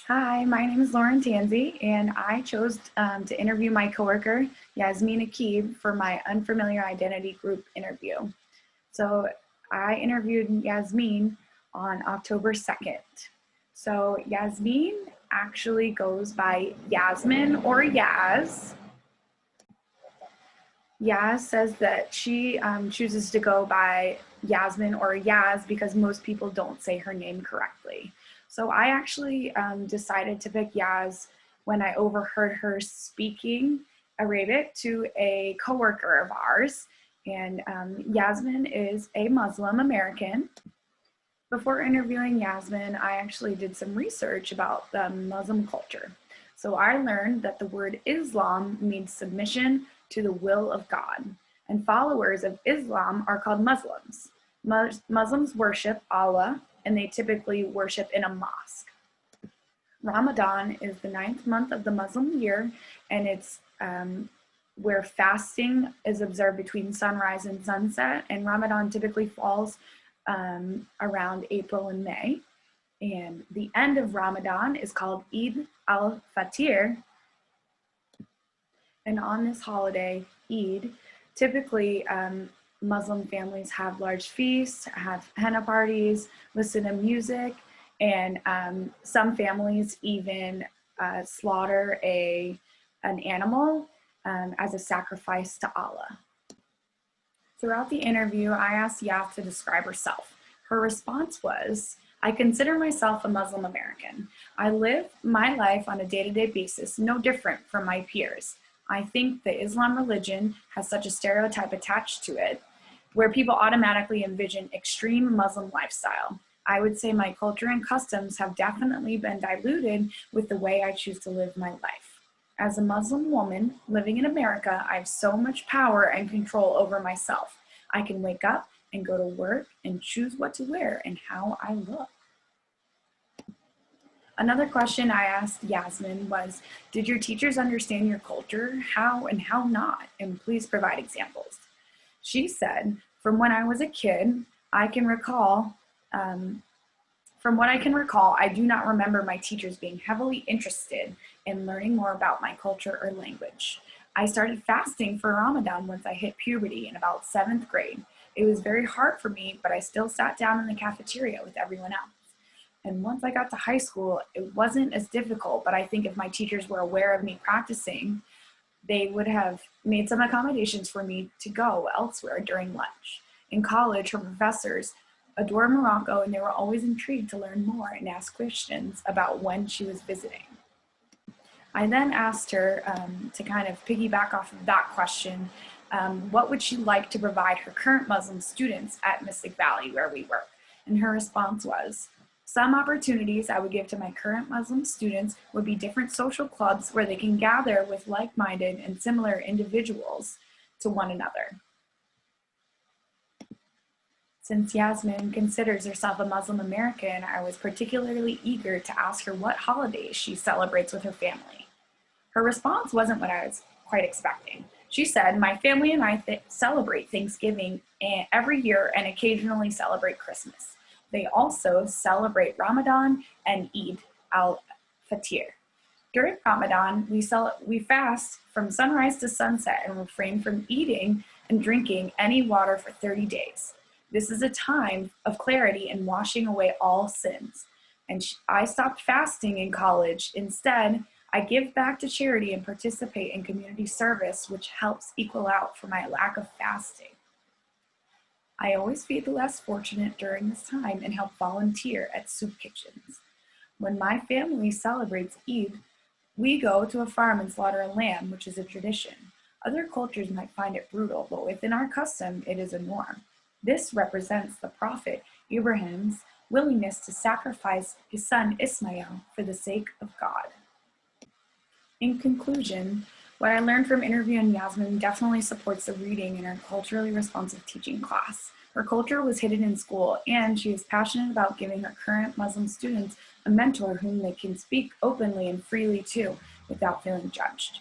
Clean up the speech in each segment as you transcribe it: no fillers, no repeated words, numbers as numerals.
Hi, my name is Lauren Tansey, and I chose to interview my coworker, Yasmin Akib, for my Unfamiliar Identity Group interview. So I interviewed Yasmin on October 2nd. So Yasmin actually goes by Yasmin or Yaz. Yaz says that she chooses to go by Yasmin or Yaz because most people don't say her name correctly. So I actually decided to pick Yaz when I overheard her speaking Arabic to a coworker of ours. And Yasmin is a Muslim American. Before interviewing Yasmin, I actually did some research about the Muslim culture. So I learned that the word Islam means submission to the will of God, and followers of Islam are called Muslims. Muslims worship Allah, and they typically worship in a mosque. Ramadan is the 9th month of the Muslim year, and it's where fasting is observed between sunrise and sunset, and Ramadan typically falls around April and May. And the end of Ramadan is called Eid al-Fitr. And on this holiday, Eid, typically Muslim families have large feasts, have henna parties, listen to music, and some families even slaughter an animal as a sacrifice to Allah. Throughout the interview, I asked Yaz to describe herself. Her response was, I consider myself a Muslim American. I live my life on a day-to-day basis, no different from my peers. I think the Islam religion has such a stereotype attached to it, where people automatically envision extreme Muslim lifestyle. I would say my culture and customs have definitely been diluted with the way I choose to live my life. As a Muslim woman living in America, I have so much power and control over myself. I can wake up and go to work and choose what to wear and how I look. Another question I asked Yasmin was, did your teachers understand your culture? How and how not? And please provide examples. She said, from when I was a kid, I can recall, I do not remember my teachers being heavily interested in learning more about my culture or language. I started fasting for Ramadan once I hit puberty in about 7th grade. It was very hard for me, but I still sat down in the cafeteria with everyone else. And once I got to high school, it wasn't as difficult, but I think if my teachers were aware of me practicing, they would have made some accommodations for me to go elsewhere during lunch. In college, her professors adored Morocco, and they were always intrigued to learn more and ask questions about when she was visiting. I then asked her to kind of piggyback off of that question, what would she like to provide her current Muslim students at Mystic Valley where we work? And her response was, some opportunities I would give to my current Muslim students would be different social clubs where they can gather with like-minded and similar individuals to one another. Since Yasmin considers herself a Muslim American, I was particularly eager to ask her what holidays she celebrates with her family. Her response wasn't what I was quite expecting. She said, my family and I celebrate Thanksgiving every year and occasionally celebrate Christmas. They also celebrate Ramadan and Eid al-Fitr. During Ramadan, we fast from sunrise to sunset and refrain from eating and drinking any water for 30 days. This is a time of clarity and washing away all sins. And I stopped fasting in college. Instead, I give back to charity and participate in community service, which helps equal out for my lack of fasting. I always feed the less fortunate during this time and help volunteer at soup kitchens. When my family celebrates Eid, we go to a farm and slaughter a lamb, which is a tradition. Other cultures might find it brutal, but within our custom, it is a norm. This represents the Prophet Ibrahim's willingness to sacrifice his son Ismail for the sake of God. In conclusion, what I learned from interviewing Yasmin definitely supports the reading in her culturally responsive teaching class. Her culture was hidden in school, and she is passionate about giving her current Muslim students a mentor whom they can speak openly and freely to without feeling judged.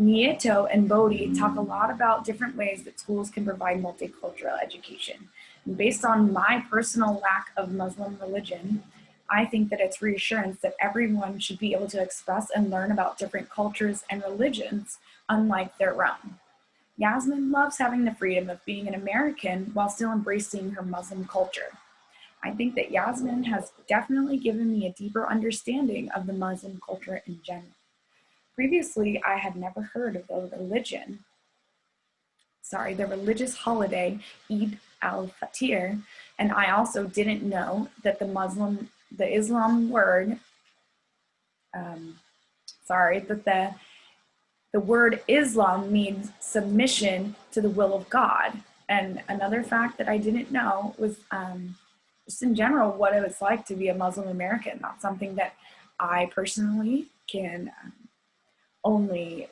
Nieto and Bodhi talk a lot about different ways that schools can provide multicultural education. And based on my personal lack of Muslim religion, I think that it's reassurance that everyone should be able to express and learn about different cultures and religions unlike their own. Yasmin loves having the freedom of being an American while still embracing her Muslim culture. I think that Yasmin has definitely given me a deeper understanding of the Muslim culture in general. Previously, I had never heard of the religious holiday Eid al-Fitr, and I also didn't know that the Islam word, that the word Islam means submission to the will of God. And another fact that I didn't know was just in general what it was like to be a Muslim American. That's something that I personally can only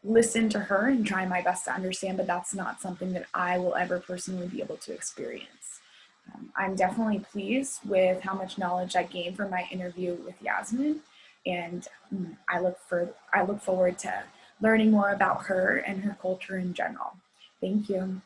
listen to her and try my best to understand, but that's not something that I will ever personally be able to experience. I'm definitely pleased with how much knowledge I gained from my interview with Yasmin, and I look forward to learning more about her and her culture in general. Thank you.